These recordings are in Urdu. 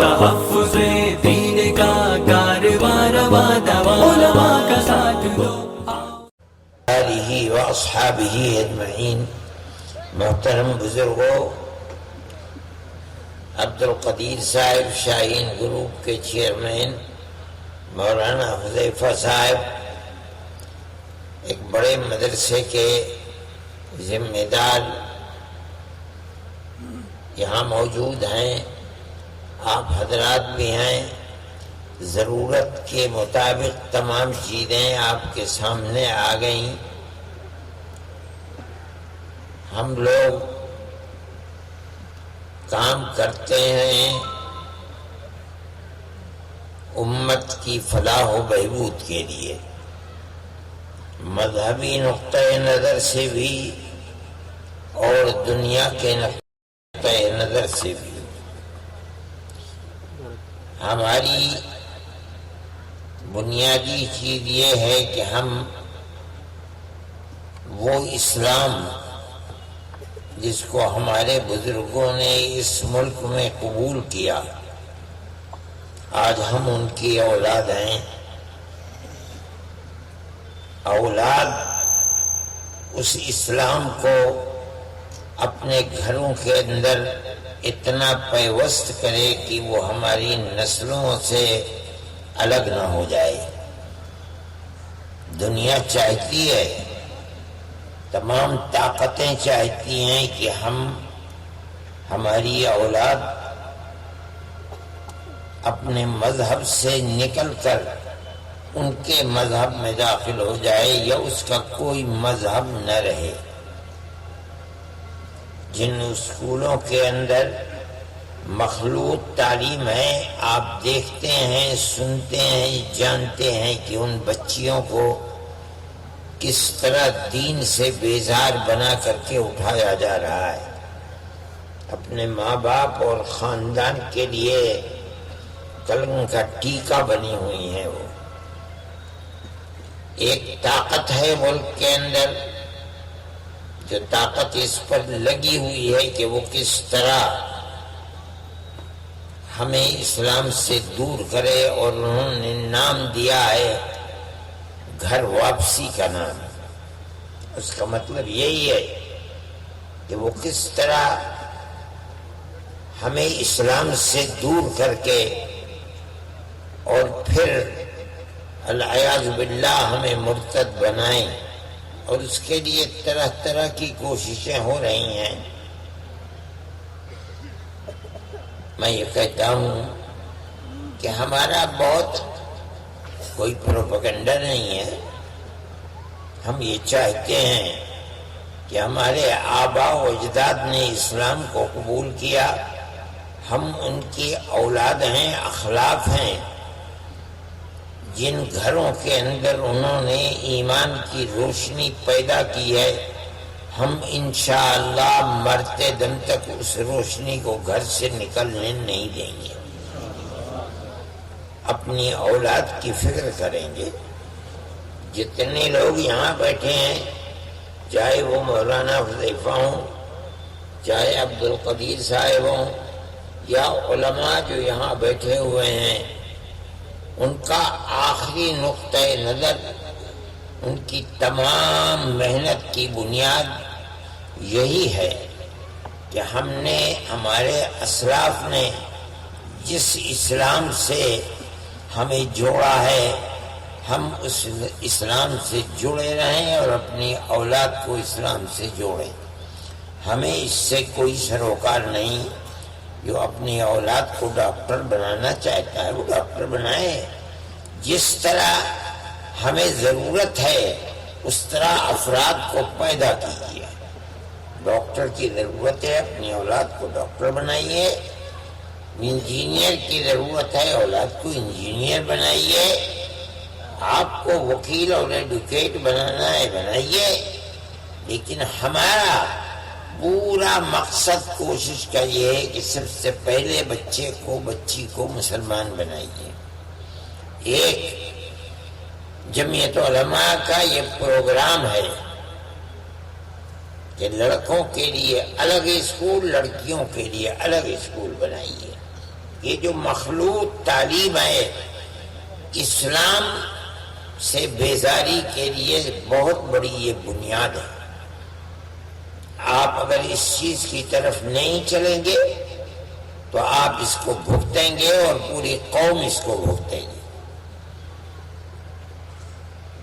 تحفظ دین کا کارواں رواں دواں، علماء کا ساتھ دو۔ آلہ و اصحابہ اجمعین۔ محترم بزرگوں، عبدالقدیر صاحب شاہین گروپ کے چیئرمین مولانا حذیفہ صاحب ایک بڑے مدرسے کے ذمہ دار یہاں موجود ہیں، آپ حضرات بھی ہیں۔ ضرورت کے مطابق تمام چیزیں آپ کے سامنے آ گئیں۔ ہم لوگ کام کرتے ہیں امت کی فلاح و بہبود کے لیے، مذہبی نقطۂ نظر سے بھی اور دنیا کے نقطۂ نظر سے بھی۔ ہماری بنیادی چیز یہ ہے کہ ہم وہ اسلام جس کو ہمارے بزرگوں نے اس ملک میں قبول کیا، آج ہم ان کی اولاد ہیں۔ اولاد اس اسلام کو اپنے گھروں کے اندر اتنا پیوست کرے کہ وہ ہماری نسلوں سے الگ نہ ہو جائے۔ دنیا چاہتی ہے، تمام طاقتیں چاہتی ہیں کہ ہماری اولاد اپنے مذہب سے نکل کر ان کے مذہب میں داخل ہو جائے یا اس کا کوئی مذہب نہ رہے۔ جن اسکولوں کے اندر مخلوط تعلیم ہے، آپ دیکھتے ہیں، سنتے ہیں، جانتے ہیں کہ ان بچیوں کو کس طرح دین سے بیزار بنا کر کے اٹھایا جا رہا ہے۔ اپنے ماں باپ اور خاندان کے لیے کلنگ کا ٹیکا بنی ہوئی ہیں۔ وہ ایک طاقت ہے ملک کے اندر، جو طاقت اس پر لگی ہوئی ہے کہ وہ کس طرح ہمیں اسلام سے دور کرے، اور انہوں نے نام دیا ہے گھر واپسی کا نام۔ اس کا مطلب یہی ہے کہ وہ کس طرح ہمیں اسلام سے دور کر کے اور پھر العیاذ باللہ ہمیں مرتد بنائیں، اور اس کے لیے طرح طرح کی کوششیں ہو رہی ہیں۔ میں یہ کہتا ہوں کہ ہمارا بہت کوئی پروپیگنڈا نہیں ہے۔ ہم یہ چاہتے ہیں کہ ہمارے آباء و اجداد نے اسلام کو قبول کیا، ہم ان کی اولاد ہیں، اخلاق ہیں۔ جن گھروں کے اندر انہوں نے ایمان کی روشنی پیدا کی ہے، ہم انشاءاللہ مرتے دم تک اس روشنی کو گھر سے نکلنے نہیں دیں گے۔ اپنی اولاد کی فکر کریں گے۔ جتنے لوگ یہاں بیٹھے ہیں، چاہے وہ مولانا حذیفہ ہوں، چاہے عبدالقدیر صاحب ہوں، یا علماء جو یہاں بیٹھے ہوئے ہیں، ان کا آخری نقطۂ نظر، ان کی تمام محنت کی بنیاد یہی ہے کہ ہم نے، ہمارے اسلاف نے جس اسلام سے ہمیں جوڑا ہے، ہم اس اسلام سے جڑے رہیں اور اپنی اولاد کو اسلام سے جوڑیں۔ ہمیں اس سے کوئی سروکار نہیں۔ جو اپنی اولاد کو ڈاکٹر بنانا چاہتا ہے وہ ڈاکٹر بنائے۔ جس طرح ہمیں ضرورت ہے اس طرح افراد کو پیدا کیجیے۔ ڈاکٹر کی ضرورت ہے، اپنی اولاد کو ڈاکٹر بنائیے۔ انجینئر کی ضرورت ہے، اولاد کو انجینئر بنائیے۔ آپ کو وکیل اور ایڈوکیٹ بنانا ہے، بنائیے۔ لیکن ہمارا پورا مقصد کوشش کا یہ ہے کہ سب سے پہلے بچے کو، بچی کو مسلمان بنائیے۔ ایک جمعیت علماء کا یہ پروگرام ہے کہ لڑکوں کے لیے الگ اسکول، لڑکیوں کے لیے الگ اسکول بنائیے۔ یہ جو مخلوط تعلیم ہے اسلام سے بیزاری کے لیے بہت بڑی یہ بنیاد ہے. آپ اگر اس چیز کی طرف نہیں چلیں گے تو آپ اس کو بھگتیں گے اور پوری قوم اس کو بھگتے گی.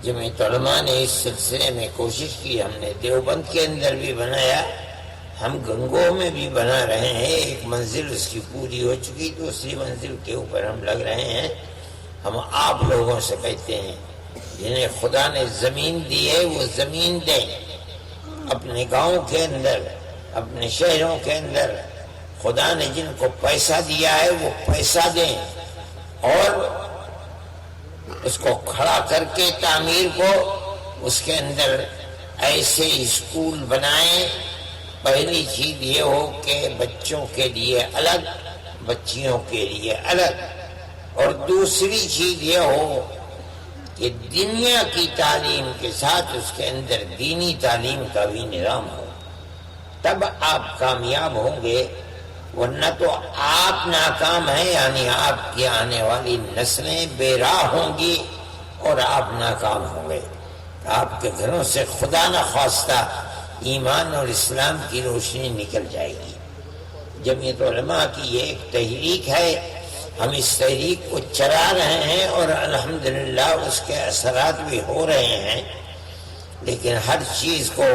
جمعیت علماء نے اس سلسلے میں کوشش کی، ہم نے دیوبند کے اندر بھی بنایا، ہم گنگو میں بھی بنا رہے ہیں. ایک منزل اس کی پوری ہو چکی، دوسری منزل کے اوپر ہم لگ رہے ہیں. ہم آپ لوگوں سے کہتے ہیں جنہیں خدا نے زمین دی ہے وہ زمین دیں، اپنے گاؤں کے اندر، اپنے شہروں کے اندر خدا نے جن کو پیسہ دیا ہے وہ پیسہ دیں، اور اس کو کھڑا کر کے تعمیر کو اس کے اندر ایسے اسکول بنائیں. پہلی چیز یہ ہو کہ بچوں کے لیے الگ، بچیوں کے لیے الگ، اور دوسری چیز یہ ہو کہ دنیا کی تعلیم کے ساتھ اس کے اندر دینی تعلیم کا بھی نظام ہو. تب آپ کامیاب ہوں گے، ورنہ تو آپ ناکام ہیں، یعنی آپ کی آنے والی نسلیں بے راہ ہوں گی اور آپ ناکام ہوں گے. آپ کے گھروں سے خدا نخواستہ ایمان اور اسلام کی روشنی نکل جائے گی. جمعیت علماء کی یہ ایک تحریک ہے، ہم اس تحریک کو چلا رہے ہیں اور الحمدللہ اس کے اثرات بھی ہو رہے ہیں. لیکن ہر چیز کو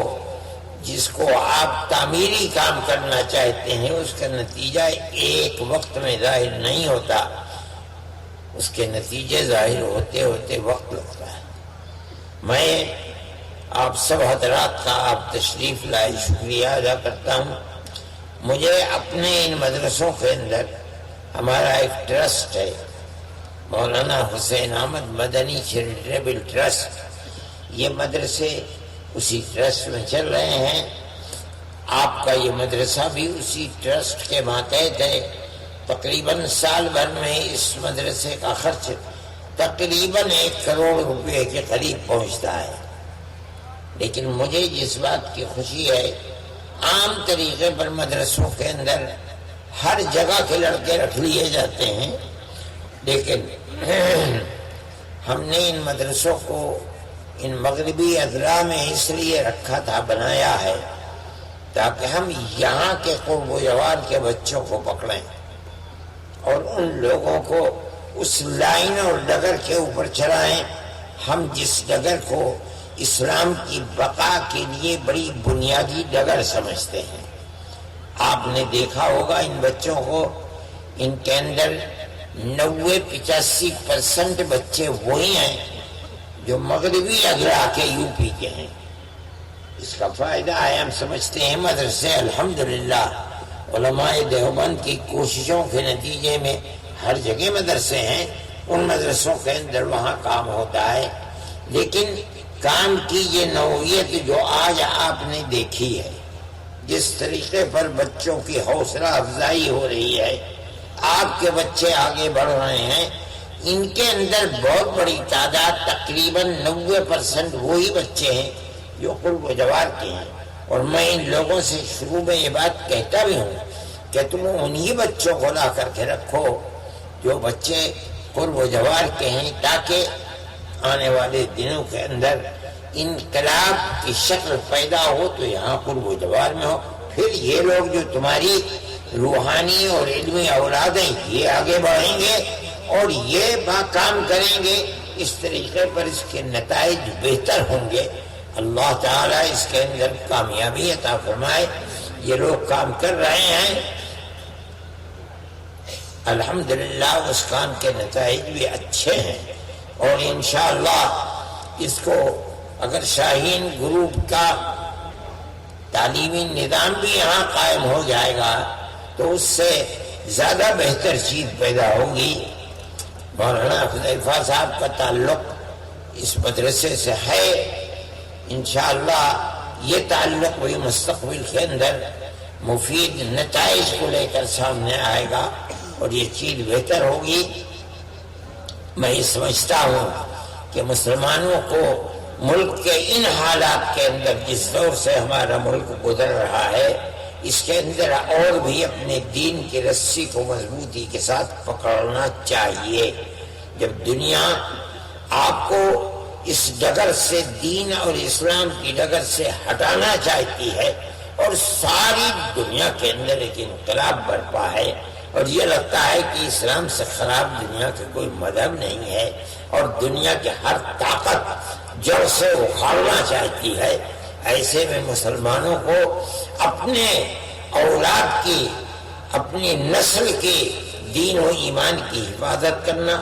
جس کو آپ تعمیری کام کرنا چاہتے ہیں اس کا نتیجہ ایک وقت میں ظاہر نہیں ہوتا، اس کے نتیجے ظاہر ہوتے ہوتے وقت لگتا ہے. میں آپ سب حضرات کا آپ تشریف لائے شکریہ ادا کرتا ہوں. مجھے اپنے ان مدرسوں کے اندر ہمارا ایک ٹرسٹ ہے، مولانا حسین احمد مدنی چیریٹیبل ٹرسٹ. یہ مدرسے اسی ٹرسٹ میں چل رہے ہیں. آپ کا یہ مدرسہ بھی اسی ٹرسٹ کے ماتحت ہے. تقریباً سال بھر میں اس مدرسے کا خرچ تقریباً 1 کروڑ روپے کے قریب پہنچتا ہے. لیکن مجھے جس بات کی خوشی ہے، عام طریقے پر مدرسوں کے اندر ہر جگہ کے لڑکے رکھ لیے جاتے ہیں، لیکن ہم نے ان مدرسوں کو ان مغربی اضلاع میں اس لیے رکھا تھا، بنایا ہے تاکہ ہم یہاں کے قرب و جوار کے بچوں کو پکڑیں اور ان لوگوں کو اس لائن اور ڈگر کے اوپر چلائیں ہم جس ڈگر کو اسلام کی بقا کے لیے بڑی بنیادی ڈگر سمجھتے ہیں. آپ نے دیکھا ہوگا ان بچوں کو، ان کے اندر 90-85% بچے وہی ہیں جو مغربی اضلاع کے یو پی کے ہیں. اس کا فائدہ ہے ہم سمجھتے ہیں مدرسے الحمدللہ علماء دیوبند کی کوششوں کے نتیجے میں ہر جگہ مدرسے ہیں، ان مدرسوں کے اندر وہاں کام ہوتا ہے. لیکن کام کی یہ نوعیت جو آج آپ نے دیکھی ہے، جس طریقے پر بچوں کی حوصلہ افزائی ہو رہی ہے، آپ کے بچے آگے بڑھ رہے ہیں، ان کے اندر بہت بڑی تعداد تقریباً 90% وہی بچے ہیں جو قرب و جوار کے ہیں. اور میں ان لوگوں سے شروع میں یہ بات کہتا بھی ہوں کہ تم انہی بچوں کو لا کر کے رکھو جو بچے قرب و جوار کے ہیں، تاکہ آنے والے دنوں کے اندر انقلاب کی شکل پیدا ہو تو یہاں قرب و جوار میں ہو. پھر یہ لوگ جو تمہاری روحانی اور علمی اولاد ہیں یہ آگے بڑھیں گے اور یہ کام کریں گے. اس طریقے پر اس کے نتائج بہتر ہوں گے. اللہ تعالیٰ اس کے اندر کامیابی عطا فرمائے. یہ لوگ کام کر رہے ہیں، الحمدللہ اس کام کے نتائج بھی اچھے ہیں، اور انشاءاللہ اس کو اگر شاہین گروپ کا تعلیمی نظام بھی یہاں قائم ہو جائے گا تو اس سے زیادہ بہتر چیز پیدا ہوگی. مولانا حذیفہ صاحب کا تعلق اس مدرسے سے ہے، انشاءاللہ یہ تعلق بھی مستقبل کے اندر مفید نتائج کو لے کر سامنے آئے گا اور یہ چیز بہتر ہوگی. میں یہ سمجھتا ہوں کہ مسلمانوں کو ملک کے ان حالات کے اندر جس دور سے ہمارا ملک گزر رہا ہے، اس کے اندر اور بھی اپنے دین کی رسی کو مضبوطی کے ساتھ پکڑنا چاہیے۔ جب دنیا آپ کو اس ڈگر سے، دین اور اسلام کی ڈگر سے ہٹانا چاہتی ہے اور ساری دنیا کے اندر ایک انقلاب برپا ہے اور یہ لگتا ہے کہ اسلام سے خراب دنیا کا کوئی مذہب نہیں ہے اور دنیا کی ہر طاقت جڑ سے اکھاڑنا چاہتی ہے، ایسے میں مسلمانوں کو اپنے اولاد کی، اپنی نسل کی دین و ایمان کی حفاظت کرنا،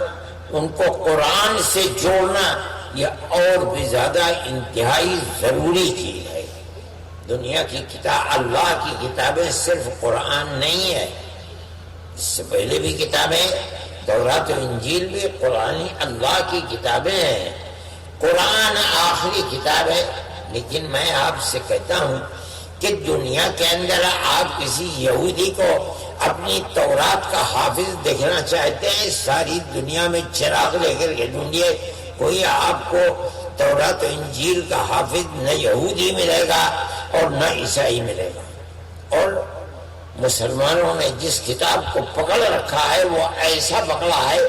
ان کو قرآن سے جوڑنا، یہ اور بھی زیادہ انتہائی ضروری چیز ہے۔ دنیا کی کتاب، اللہ کی کتابیں صرف قرآن نہیں ہے، اس سے پہلے بھی کتابیں، تورات و انجیل بھی قرآن اللہ کی کتابیں ہیں۔ قرآن آخری کتاب ہے، لیکن میں آپ سے کہتا ہوں کہ دنیا کے اندر آپ کسی یہودی کو اپنی تورات کا حافظ دیکھنا چاہتے ہیں، ساری دنیا میں چراغ لے کر کے ڈھونڈیے، کوئی آپ کو تورات و انجیل کا حافظ نہ یہودی ملے گا اور نہ عیسائی ملے گا۔ اور مسلمانوں نے جس کتاب کو پکڑ رکھا ہے وہ ایسا پکڑا ہے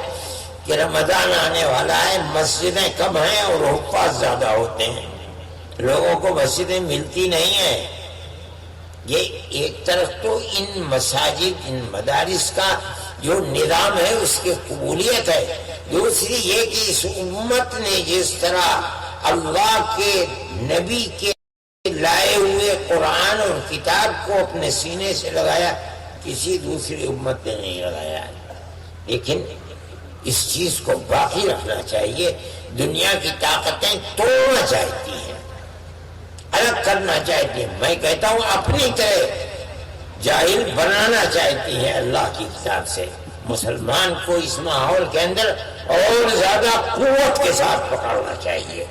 کہ رمضان آنے والا ہے، مسجدیں کم ہیں اور حفاظ زیادہ ہوتے ہیں، لوگوں کو مسجدیں ملتی نہیں ہیں۔ یہ ایک طرف تو ان مساجد، ان مدارس کا جو نظام ہے اس کی قبولیت ہے، دوسری یہ کہ اس امت نے جس طرح اللہ کے نبی کے لائے ہوئے قرآن اور کتاب کو اپنے سینے سے لگایا، کسی دوسری امت نے نہیں لگایا ہے۔ لیکن اس چیز کو باقی رکھنا چاہیے، دنیا کی طاقتیں توڑنا چاہتی ہیں، الگ کرنا چاہتی ہیں، میں کہتا ہوں اپنی طرح جاہل بنانا چاہتی ہیں اللہ کی کتاب سے۔ مسلمان کو اس ماحول کے اندر اور زیادہ قوت کے ساتھ پکڑنا چاہیے۔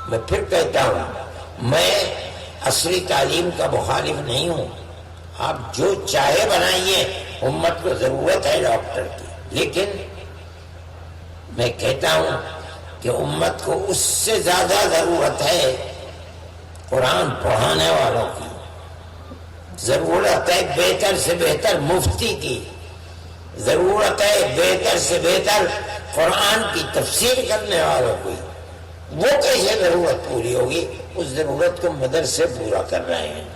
میں پھر کہتا ہوں، میں عصری تعلیم کا مخالف نہیں ہوں، آپ جو چاہے بنائیے، امت کو ضرورت ہے ڈاکٹر کی، لیکن میں کہتا ہوں کہ امت کو اس سے زیادہ ضرورت ہے قرآن پڑھانے والوں کی، ضرورت ہے بہتر سے بہتر مفتی کی، ضرورت ہے بہتر سے بہتر قرآن کی تفسیر کرنے والوں کی۔ وہ کیسے ضرورت پوری ہوگی؟ اس ضرورت کو مدرسے پورا کر رہے ہیں۔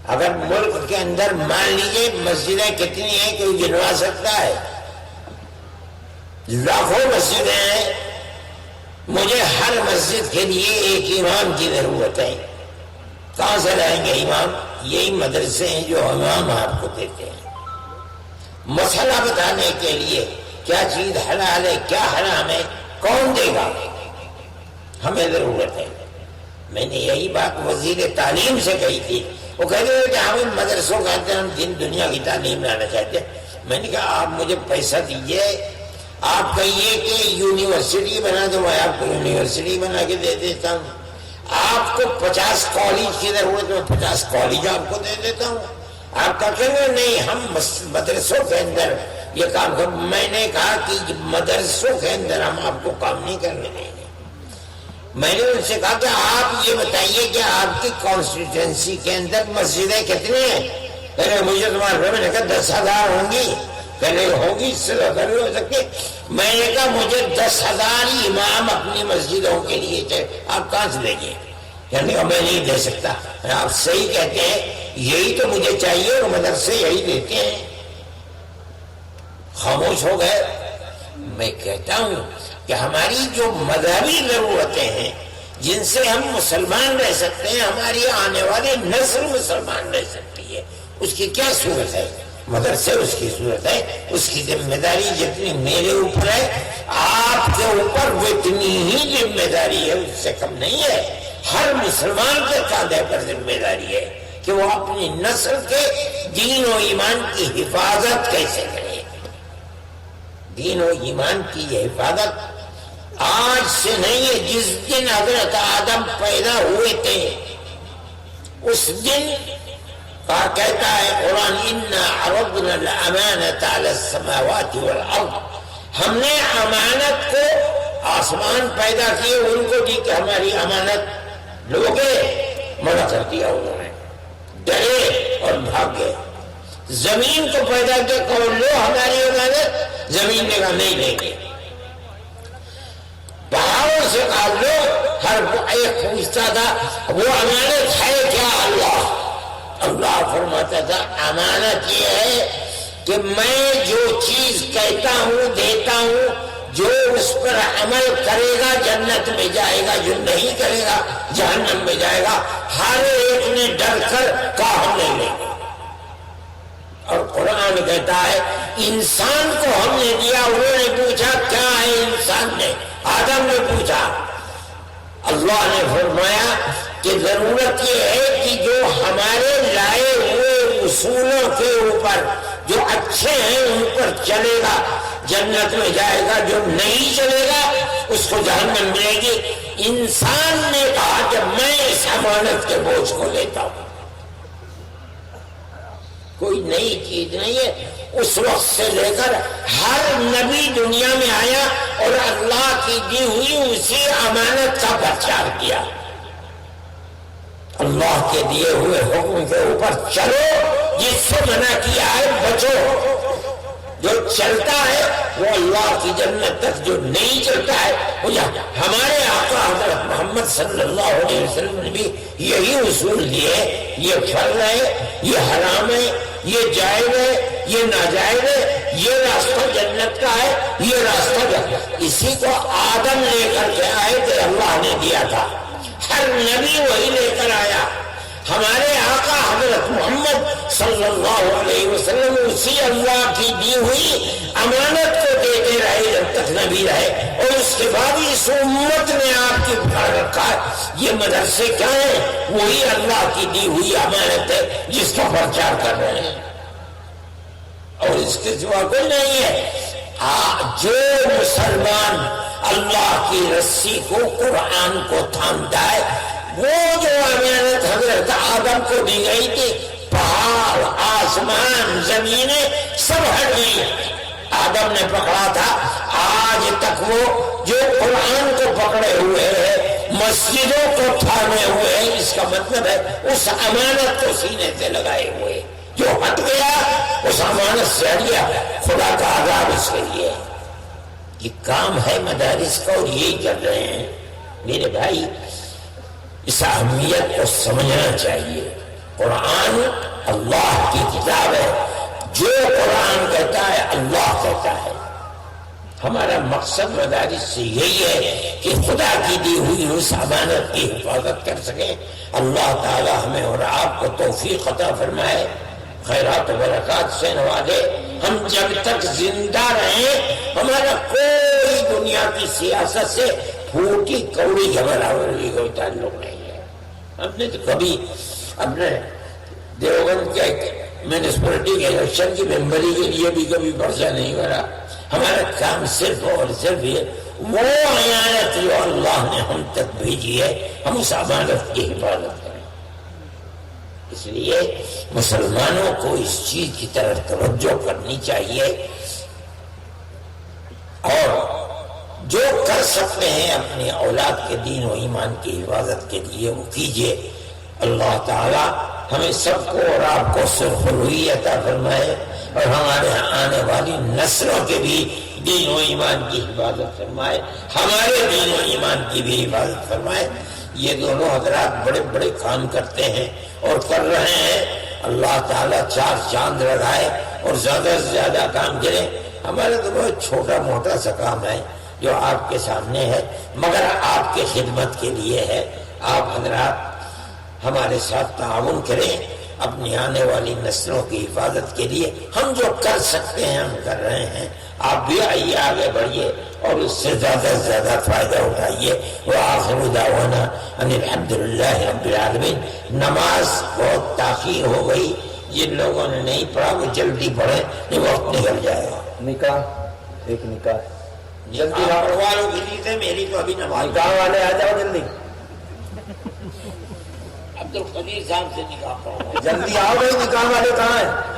اگر ملک کے اندر مان لیجیے مسجدیں کتنی ہیں، کوئی گنوا سکتا ہے؟ لاکھوں مسجدیں ہیں، مجھے ہر مسجد کے لیے ایک امام کی ضرورت ہے، کہاں سے لائیں گے امام؟ یہی مدرسے ہیں جو امام آپ کو دیتے ہیں۔ مسئلہ بتانے کے لیے کیا چیز حلال ہے کیا حرام ہے کون دے گا؟ ہمیں ضرورت ہے۔ میں نے یہی بات وزیر تعلیم سے کہی تھی، وہ کہہ رہے کہ ہم مدرسوں کا اندر ہم دین دنیا کی تعلیم لانا چاہتے ہیں۔ میں نے کہا آپ مجھے پیسہ دیجئے، آپ کہیے کہ یونیورسٹی بنا دو، میں آپ کو یونیورسٹی بنا کے دے دیتا ہوں۔ آپ کو 50 کالج کی ضرورت ہے، 50 کالج آپ کو دے دیتا ہوں۔ آپ کا کہہ رہے نہیں ہم مدرسوں کے اندر یہ کام کر، میں نے کہا کہ مدرسوں کے اندر ہم آپ کو کام نہیں کرنے دیں گے۔ میں نے ان سے کہا کہ آپ یہ بتائیے کہ آپ کی کانسٹیٹوئنسی کے اندر مسجدیں کتنی ہیں؟ کہہ رہے مجھے تمہارے میں نے کہا 10,000 ہوں گی، کہہ رہے ہوگی اس سے زیادہ نہیں ہو سکتی۔ میں نے کہا مجھے 10,000 امام اپنی مسجدوں کے لیے چاہیے، آپ کہاں سے دیں گے؟ یعنی میں نہیں دے سکتا۔ آپ صحیح کہتے ہیں، یہی تو مجھے چاہیے اور مدرسے یہی دیتے ہیں۔ خاموش ہو گئے۔ میں کہتا ہوں کہ ہماری جو مذہبی ضرورتیں ہیں جن سے ہم مسلمان رہ سکتے ہیں، ہماری آنے والی نسل مسلمان رہ سکتی ہے، اس کی کیا صورت ہے؟ مدرسے اس کی صورت ہے، اس کی ذمہ داری جتنی میرے اوپر ہے آپ کے اوپر اتنی ہی ذمہ داری ہے، اس سے کم نہیں ہے۔ ہر مسلمان کے کاندھے پر ذمہ داری ہے کہ وہ اپنی نسل کے دین و ایمان کی حفاظت کیسے کرے۔ دین و ایمان کی یہ حفاظت آج سے نہیں ہے، جس دن حضرت آدم پیدا ہوئے تھے اس دن کا کہتا ہے قرآن اِنَّا عَرَضْنَا الْأَمَانَةَ عَلَى السَّمَاوَاتِ وَالْأَرْضِ، ہم نے امانت کو، آسمان پیدا کیے ان کو دی کہ ہماری امانت لوگے، منع کر دیا انہوں نے، ڈرے اور بھاگ گئے. زمین کو پیدا کیا، کہو لو ہماری امانت، زمین نے کہا نہیں لیں گے. پہاڑوں سے کہا لو، ہر ایک پوچھتا تھا وہ امانت ہے کیا؟ اللہ فرماتا تھا امانت یہ ہے کہ میں جو چیز کہتا ہوں دیتا ہوں، جو اس پر عمل کرے گا جنت میں جائے گا، جو نہیں کرے گا جہنم میں جائے گا. ہر ایک نے ڈر کر کہا ہم نہیں لیں گے. اور قرآن کہتا ہے انسان کو ہم نے دیا. انہوں نے پوچھا کیا ہے؟ انسان نے، آدم نے پوچھا. اللہ نے فرمایا کہ ضرورت یہ ہے کہ جو ہمارے لائے ہوئے اصولوں کے اوپر جو اچھے ہیں ان پر چلے گا جنت میں جائے گا، جو نہیں چلے گا اس کو جہنم ملے گی. انسان نے کہا کہ میں اس امانت کے بوجھ کو لیتا ہوں. کوئی نئی چیز نہیں ہے. اس وقت سے لے کر ہر نبی دنیا میں آیا اور اللہ کی دی ہوئی اسی امانت کا پرچار کیا. اللہ کے دیے ہوئے حکم کے اوپر چلو، جس سے منع کیا ہے بچو. جو چلتا ہے وہ اللہ کی جنت تک، جو نہیں چلتا ہے وہ جہنم. ہمارے آقا حضرت محمد صلی اللہ علیہ وسلم نے بھی یہی اصول دیے. یہ فرض ہے، یہ حرام ہے، یہ جائز ہے، یہ ناجائز ہے، یہ راستہ جنت کا ہے، یہ راستہ جنت. اسی کو آدم لے کر کے آئے کہ اللہ نے دیا تھا. ہر نبی وہی لے کر آیا. ہمارے آقا حضرت محمد صلی اللہ علیہ وسلم اسی اللہ کی دی ہوئی امانت کو دیتے رہے جب تک نبی رہے. اور اس کے بعد اس امت نے آپ کی پکڑ رکھا. یہ مدرسے کیا ہیں؟ وہی اللہ کی دی ہوئی امانت ہے جس کا پرچار کر رہے ہیں، اور اس کے سوا کوئی نہیں ہے. جو مسلمان اللہ کی رسی کو، قرآن کو تھامتا ہے، وہ جو امانت حضرت آدم کو دی گئی تھی، پہاڑ، آسمان، زمینیں سب ہٹ گئی. آدم نے پکڑا تھا. آج تک وہ جو قرآن کو پکڑے ہوئے ہیں، مسجدوں کو تھامے ہوئے ہیں، اس کا مطلب ہے اس امانت کو سینے سے لگائے ہوئے. جو ہٹ گیا اس امانت سے ہٹ گیا. خدا کا عذاب اس کے لیے. یہ کام ہے مدارس کا اور یہی کر رہے ہیں. میرے بھائی اس اہمیت کو سمجھنا چاہیے. قرآن اللہ کی کتاب ہے. جو قرآن کہتا ہے اللہ کہتا ہے. ہمارا مقصد مدارس سے یہی ہے کہ خدا کی دی ہوئی اس امانت کی حفاظت کر سکیں. اللہ تعالی ہمیں اور آپ کو توفیق عطا فرمائے، خیرات و برکات سے نوازے. ہم جب تک زندہ رہیں ہمارا کوئی دنیا کی سیاست سے پھوٹی کوڑی گھبراہٹ کوئی تعلق نہیں ہے. ہم نے تو کبھی اپنے دیوبند کے میونسپلٹی کے الیکشن کی ممبری کے لیے بھی کبھی پرچہ نہیں کرا. ہمارا کام صرف اور صرف یہ وہ امانت جو اللہ نے ہم تک بھیجی ہے، ہم اس امانت کی حفاظت کریں. اس لیے مسلمانوں کو اس چیز کی طرف توجہ کرنی چاہیے، اور جو کر سکتے ہیں اپنی اولاد کے دین و ایمان کی حفاظت کے لیے وہ کیجیے. اللہ تعالی ہمیں سب کو اور آپ کو سرخ روئی عطا فرمائے، اور ہمارے آنے والی نسلوں کے بھی دین و ایمان کی حفاظت فرمائے، ہمارے دین و ایمان کی بھی حفاظت فرمائے. یہ دونوں حضرات بڑے بڑے کام کرتے ہیں اور کر رہے ہیں. اللہ تعالیٰ چار چاند لگائے اور زیادہ سے زیادہ کام کرے. ہمارا تو بہت چھوٹا موٹا سا کام ہے جو آپ کے سامنے ہے، مگر آپ کی خدمت کے لیے ہے. آپ حضرات ہمارے ساتھ تعاون کریں اپنی آنے والی نسلوں کی حفاظت کے لیے. ہم جو کر سکتے ہیں ہم کر رہے ہیں. آپ بھی آئیے، آگے بڑھیے اور اس سے زیادہ سے زیادہ فائدہ اٹھائیے. وآخر دعوانا ان الحمدللہ رب العالمین. نماز بہت تاخیر ہو گئی، جن لوگوں نے نہیں پڑھا وہ جلدی پڑھیں، یہ وقت نکل جائے گا. نکاح، ایک نکاح جلدی والوں کی چیز ہے، میری تو ابھی نماز. نکاح والے آ جاؤ جلدی، عبدالقدیر صاحب سے نکاح پڑھا. جلدی آؤ بھائی. نکاح والے کہاں ہیں؟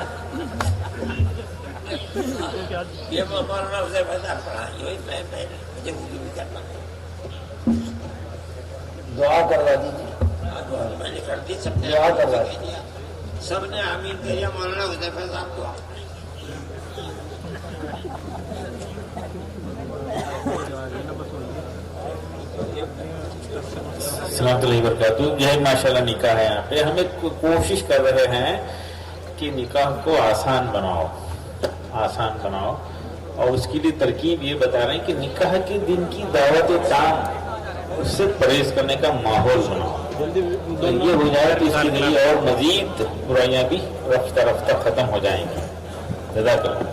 یہ مولانا سے پیسہ پڑھا، میں مجھے اردو بھی کرنا ہے. دعا کروا دیجیے. میں نے کر دی، سب نے دعا کروا دیا. سب نے آمین کہا مولانا حذیفہ صاحب کو السلام علیکم وبرکاتہ. یہ ماشاءاللہ نکاح ہے. یہاں پہ ہمیں کوشش کر رہے ہیں کہ نکاح کو آسان بناؤ اور اس کے لیے ترکیب یہ بتا رہے ہیں کہ نکاح کے دن کی دعوت تام اس سے پرہیز کرنے کا ماحول بناؤ. تو یہ ہو جائے تو اس کے لیے اور مزید برائیاں بھی رفتہ رفتہ ختم ہو جائیں گی. جزاک اللہ.